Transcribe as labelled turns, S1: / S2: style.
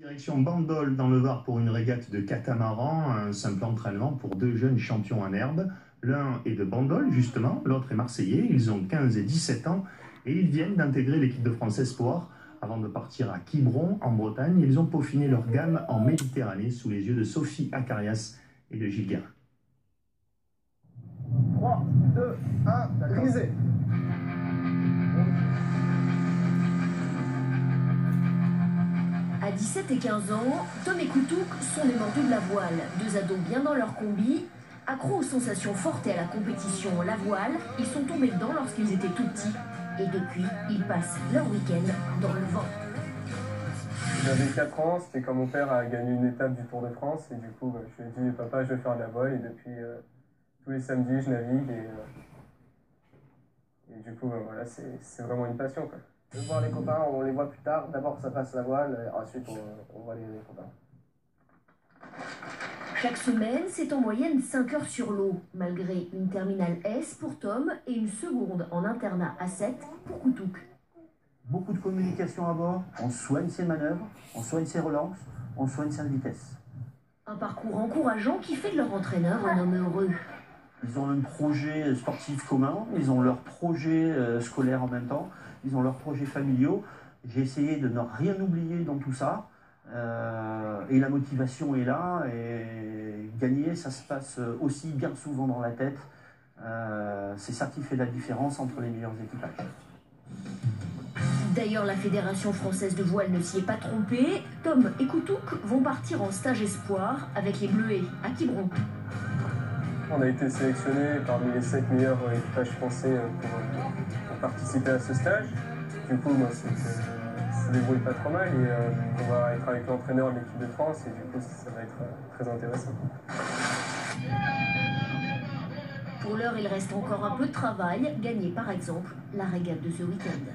S1: Direction Bandol dans le Var pour une régate de catamaran, un simple entraînement pour deux jeunes champions en herbe. L'un est de Bandol justement, l'autre est marseillais, ils ont 15 et 17 ans et ils viennent d'intégrer l'équipe de France Espoir. Avant de partir à Quiberon en Bretagne, ils ont peaufiné leur gamme en Méditerranée sous les yeux de Sophie Acarias et de Gilles Guérin.
S2: 3, 2, 1, risez.
S3: À 17 et 15 ans, Tom et Koutouk sont les mordus de la voile. Deux ados bien dans leur combi. Accros aux sensations fortes et à la compétition la voile, ils sont tombés dedans lorsqu'ils étaient tout petits. Et depuis, ils passent leur week-end dans le vent.
S4: J'avais 4 ans, c'était quand mon père a gagné une étape du Tour de France. Et du coup, je lui ai dit, papa, je veux faire de la voile. Et depuis, tous les samedis, je navigue. Et du coup, voilà, c'est vraiment une passion, quoi.
S2: Je vais voir les copains, on les voit plus tard. D'abord, ça passe la voile, ensuite, on voit les copains.
S3: Chaque semaine, c'est en moyenne 5 heures sur l'eau, malgré une terminale S pour Tom et une seconde en internat A7 pour Koutouk.
S5: Beaucoup de communication à bord, on soigne ses manœuvres, on soigne ses relances, on soigne sa vitesse.
S3: Un parcours encourageant qui fait de leur entraîneur un homme heureux.
S5: Ils ont un projet sportif commun, ils ont leur projet scolaire en même temps, ils ont leurs projets familiaux. J'ai essayé de ne rien oublier dans tout ça. Et la motivation est là. Et gagner, ça se passe aussi bien souvent dans la tête. C'est ça qui fait la différence entre les meilleurs équipages.
S3: D'ailleurs, la Fédération française de voile ne s'y est pas trompée. Tom et Koutouk vont partir en stage espoir avec les Bleuets à Quiberon.
S4: On a été sélectionnés parmi les 5 meilleurs équipages français pour participer à ce stage. Du coup, moi, ça se débrouille pas trop mal et on va être avec l'entraîneur de l'équipe de France et du coup, ça va être très intéressant.
S3: Pour l'heure, il reste encore un peu de travail, gagner par exemple la régate de ce week-end.